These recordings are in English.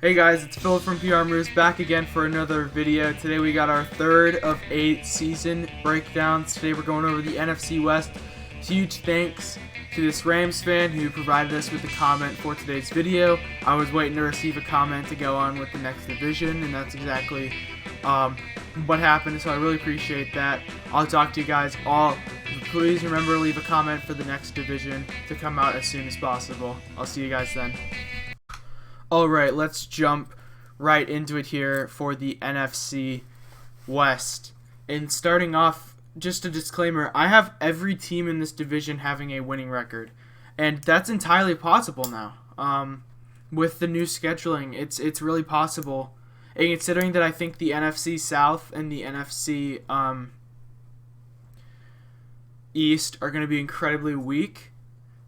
Hey guys, it's Phil from PR Moves back again for another video. Today we got our third of 8 season breakdowns. Today we're going over the NFC West. Huge thanks to this Rams fan who provided us with a comment for today's video. I was waiting to receive a comment to go on with the next division, and that's exactly what happened, so I really appreciate that. I'll talk to you guys all. Please remember to leave a comment for the next division to come out as soon as possible. I'll see you guys then. Alright, let's jump right into it here for the NFC West. And starting off, just a disclaimer, I have every team in this division having a winning record. And that's entirely possible now. With the new scheduling, it's really possible. And considering that I think the NFC South and the NFC East are going to be incredibly weak,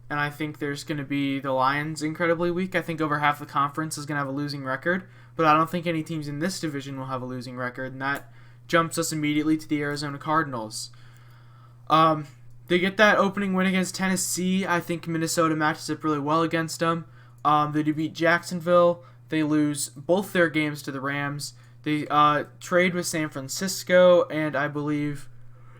and I think there's going to be the Lions incredibly weak. I think over half the conference is going to have a losing record, but I don't think any teams in this division will have a losing record, and that jumps us immediately to the Arizona Cardinals. They get that opening win against Tennessee. I think Minnesota matches up really well against them. They do beat Jacksonville. They lose both their games to the Rams. They trade with San Francisco, and I believe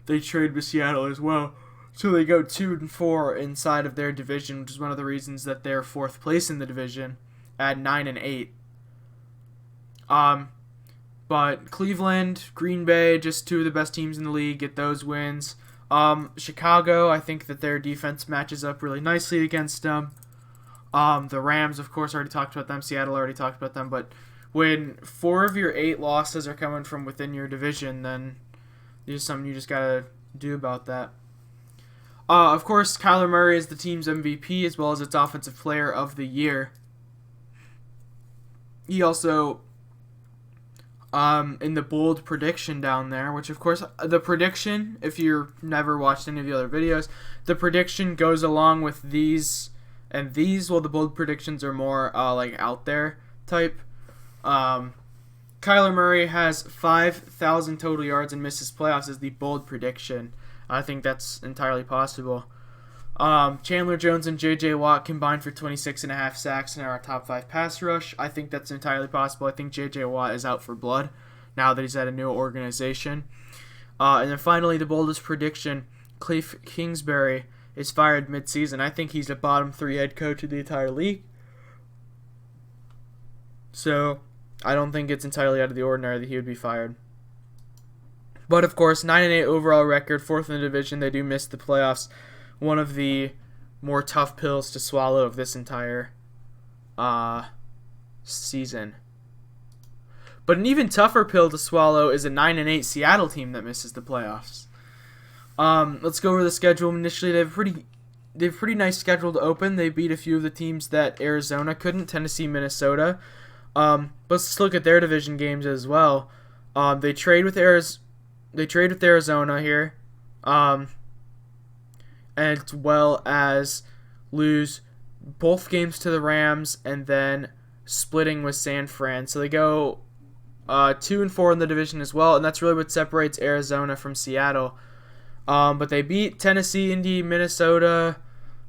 they trade with Seattle as well. So they go 2-4 inside of their division, which is one of the reasons that they're fourth place in the division at 9-8. But Cleveland, Green Bay, just two of the best teams in the league, get those wins. Chicago, I think that their defense matches up really nicely against them. The Rams, of course, already talked about them. Seattle already talked about them. But when 4 of your 8 losses are coming from within your division, then there's something you just got to do about that. Of course, Kyler Murray is the team's MVP as well as its Offensive Player of the Year. He also, in the bold prediction down there, which of course, the prediction, if you've never watched any of the other videos, the prediction goes along with these and these. Well, the bold predictions are more like out there type. Kyler Murray has 5,000 total yards and misses playoffs as the bold prediction. I think that's entirely possible. Chandler Jones and J.J. Watt combined for 26.5 sacks in our top 5 pass rush. I think that's entirely possible. I think J.J. Watt is out for blood now that he's at a new organization. And then finally, the boldest prediction, Cliff Kingsbury is fired midseason. I think he's a bottom 3 head coach of the entire league. So I don't think it's entirely out of the ordinary that he would be fired. But, of course, 9-8 overall record, 4th in the division. They do miss the playoffs. One of the more tough pills to swallow of this entire season. But an even tougher pill to swallow is a 9-8 Seattle team that misses the playoffs. Let's go over the schedule. Initially, they have a pretty nice schedule to open. They beat a few of the teams that Arizona couldn't, Tennessee, Minnesota. Let's look at their division games as well. They trade with Arizona here, as well as lose both games to the Rams and then splitting with San Fran. So they go 2-4 in the division as well, and that's really what separates Arizona from Seattle. But they beat Tennessee, Indy, Minnesota,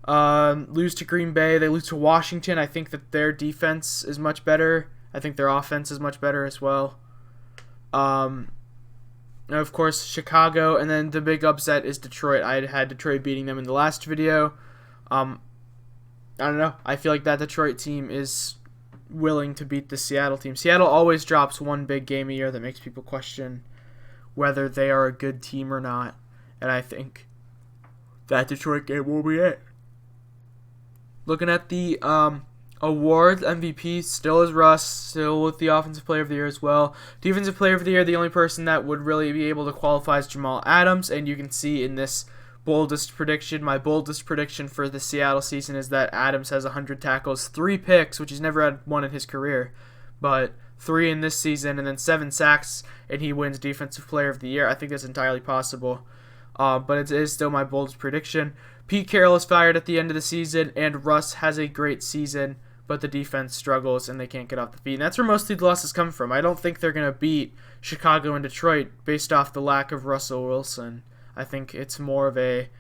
lose to Green Bay. They lose to Washington. I think that their defense is much better. I think their offense is much better as well. Of course, Chicago, and then the big upset is Detroit. I had Detroit beating them in the last video. I don't know. I feel like that Detroit team is willing to beat the Seattle team. Seattle always drops one big game a year that makes people question whether they are a good team or not. And I think that Detroit game will be it. Looking at the awards, MVP still is Russ, still with the Offensive Player of the Year as well. Defensive Player of the Year, the only person that would really be able to qualify is Jamal Adams, and you can see in this boldest prediction, my boldest prediction for the Seattle season is that Adams has 100 tackles, 3 picks, which he's never had one in his career, but 3 in this season, and then 7 sacks, and he wins Defensive Player of the Year. I think that's entirely possible, but it is still my boldest prediction. Pete Carroll is fired at the end of the season, and Russ has a great season, but the defense struggles and they can't get off the feet. And that's where most of the losses come from. I don't think they're going to beat Chicago and Detroit based off the lack of Russell Wilson. I think it's more of a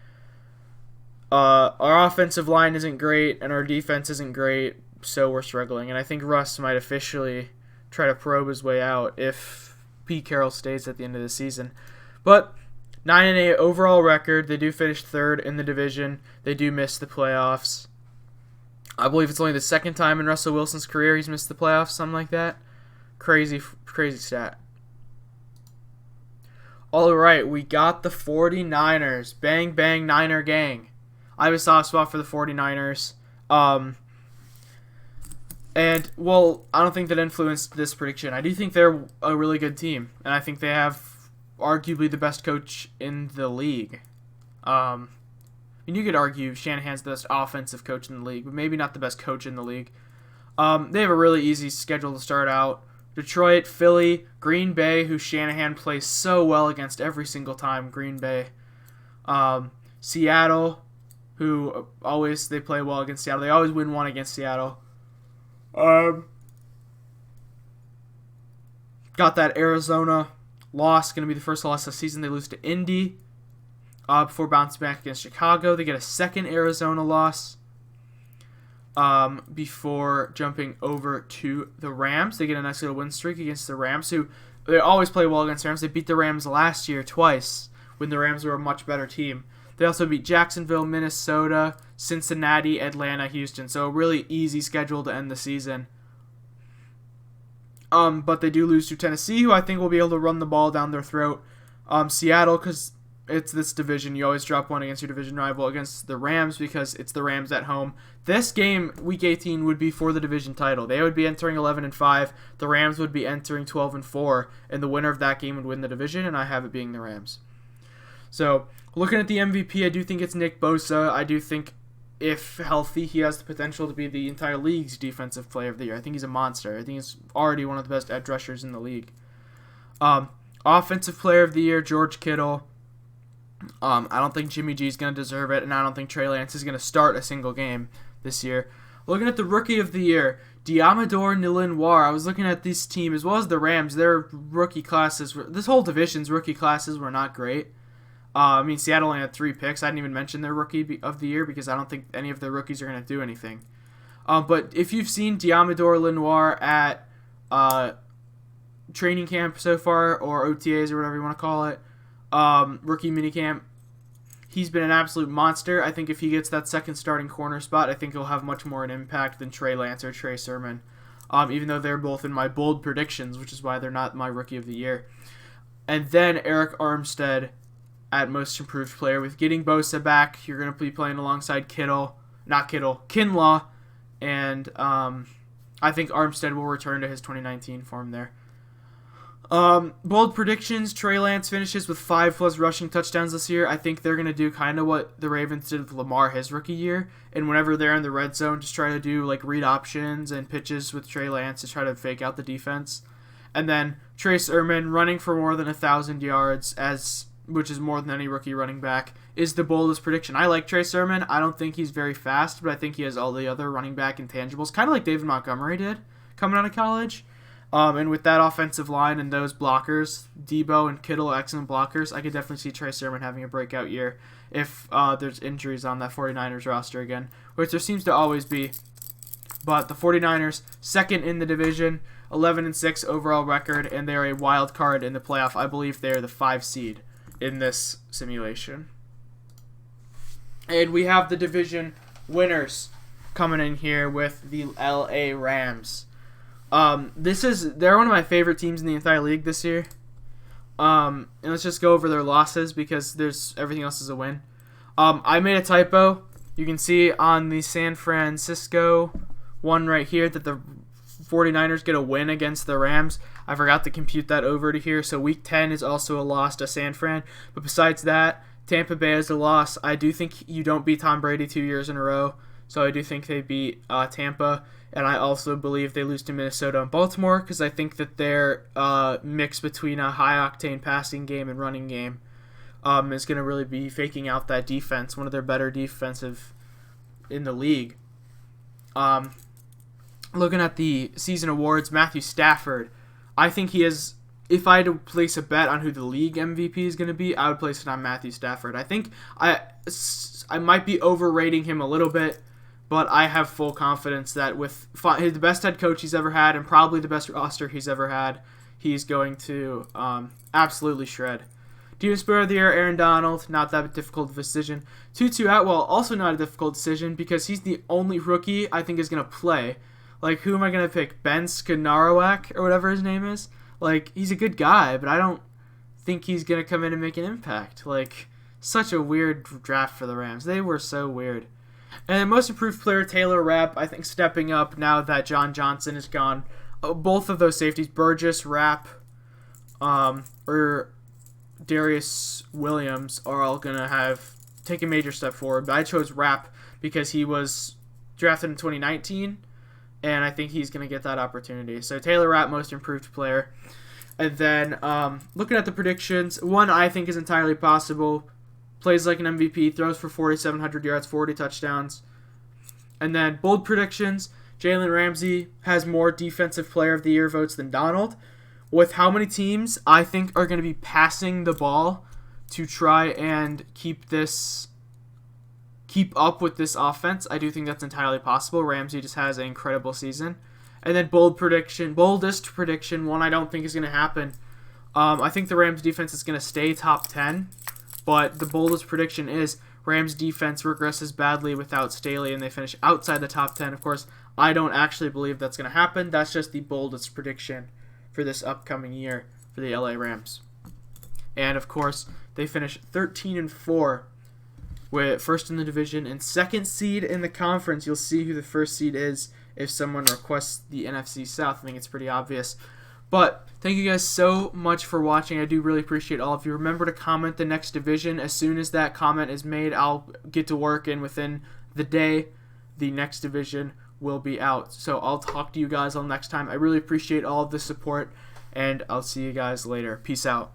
our offensive line isn't great and our defense isn't great, so we're struggling. And I think Russ might officially try to probe his way out if Pete Carroll stays at the end of the season. But 9-8 overall record. They do finish third in the division. They do miss the playoffs. I believe it's only the second time in Russell Wilson's career he's missed the playoffs, something like that. Crazy stat. All right, we got the 49ers. Bang, bang, Niner gang. I have a soft spot for the 49ers. And, well, I don't think that influenced this prediction. I do think they're a really good team, and I think they have arguably the best coach in the league. And you could argue Shanahan's the best offensive coach in the league, but maybe not the best coach in the league. They have a really easy schedule to start out. Detroit, Philly, Green Bay, who Shanahan plays so well against every single time, Green Bay. Seattle, who they play well against Seattle. They always win one against Seattle. Got that Arizona loss, going to be the first loss of the season. They lose to Indy before bouncing back against Chicago. They get a second Arizona loss before jumping over to the Rams. They get a nice little win streak against the Rams, who they always play well against the Rams. They beat the Rams last year twice when the Rams were a much better team. They also beat Jacksonville, Minnesota, Cincinnati, Atlanta, Houston. So a really easy schedule to end the season. But they do lose to Tennessee, who I think will be able to run the ball down their throat. Seattle, because it's this division. You always drop one against your division rival, against the Rams, because it's the Rams at home. This game, Week 18, would be for the division title. They would be entering 11-5. The Rams would be entering 12-4, and the winner of that game would win the division, and I have it being the Rams. So, looking at the MVP, I do think it's Nick Bosa. I do think, if healthy, he has the potential to be the entire league's defensive player of the year. I think he's a monster. I think he's already one of the best edge rushers in the league. Offensive player of the year, George Kittle. I don't think Jimmy G is going to deserve it, and I don't think Trey Lance is going to start a single game this year. Looking at the rookie of the year, Diamador Nilinoir. I was looking at this team, as well as the Rams. Their rookie classes, this whole division's rookie classes were not great. Seattle only had 3 picks. I didn't even mention their rookie of the year because I don't think any of their rookies are going to do anything. But if you've seen Diamador Lenoir at training camp so far, or OTAs or whatever you want to call it, rookie minicamp, he's been an absolute monster. I think if he gets that second starting corner spot, I think he'll have much more an impact than Trey Lance or Trey Sermon, even though they're both in my bold predictions, which is why they're not my rookie of the year. And then Eric Armstead at most improved player. With getting Bosa back, you're going to be playing alongside Kinlaw, and I think Armstead will return to his 2019 form there. Bold predictions, Trey Lance finishes with 5+ rushing touchdowns this year. I think they're going to do kind of what the Ravens did with Lamar his rookie year, and whenever they're in the red zone, just try to do like read options and pitches with Trey Lance to try to fake out the defense. And then Trey Sermon running for more than 1,000 yards, which is more than any rookie running back, is the boldest prediction. I like Trey Sermon. I don't think he's very fast, but I think he has all the other running back intangibles, kind of like David Montgomery did coming out of college. And with that offensive line and those blockers, Debo and Kittle, excellent blockers, I could definitely see Trey Sermon having a breakout year if there's injuries on that 49ers roster again, which there seems to always be. But the 49ers, second in the division, 11-6 overall record, and they're a wild card in the playoff. I believe they're the 5 seed in this simulation. And we have the division winners coming in here with the LA Rams. They're one of my favorite teams in the entire league this year. And let's just go over their losses because everything else is a win. I made a typo. You can see on the San Francisco one right here that the 49ers get a win against the Rams. I forgot to compute that over to here. So Week 10 is also a loss to San Fran. But besides that, Tampa Bay is a loss. I do think you don't beat Tom Brady 2 years in a row. So I do think they beat Tampa. And I also believe they lose to Minnesota and Baltimore because I think that their mix between a high-octane passing game and running game is going to really be faking out that defense, one of their better defensive in the league. Looking at the season awards, Matthew Stafford, I think he is, if I had to place a bet on who the league MVP is going to be, I would place it on Matthew Stafford. I think I might be overrating him a little bit, but I have full confidence that with the best head coach he's ever had and probably the best roster he's ever had, he's going to absolutely shred. Defensive Player of the Year, Aaron Donald, not that difficult of a decision. Tutu Atwell, also not a difficult decision because he's the only rookie I think is going to play. Like, who am I going to pick? Ben Skanarowak or whatever his name is? Like, he's a good guy, but I don't think he's going to come in and make an impact. Like, such a weird draft for the Rams. They were so weird. And then most improved player, Taylor Rapp, I think stepping up now that John Johnson is gone. Both of those safeties, Burgess, Rapp, or Darius Williams are all going to take a major step forward. But I chose Rapp because he was drafted in 2019, and I think he's going to get that opportunity. So Taylor Rapp, most improved player. And then looking at the predictions, one I think is entirely possible. Plays like an MVP, throws for 4,700 yards, 40 touchdowns. And then bold predictions, Jalen Ramsey has more Defensive Player of the Year votes than Donald. With how many teams I think are going to be passing the ball to try and keep up with this offense, I do think that's entirely possible. Ramsey just has an incredible season. And then boldest prediction, one I don't think is going to happen. I think the Rams defense is going to stay top 10, but the boldest prediction is Rams defense regresses badly without Staley and they finish outside the top 10. Of course, I don't actually believe that's going to happen. That's just the boldest prediction for this upcoming year for the LA Rams. And of course, they finish 13-4 with first in the division and second seed in the conference. You'll see who the first seed is if someone requests the NFC South. I think it's pretty obvious. But thank you guys so much for watching. I do really appreciate all of you. Remember to comment the next division. As soon as that comment is made, I'll get to work, and within the day, the next division will be out. So I'll talk to you guys all next time. I really appreciate all of the support, and I'll see you guys later. Peace out.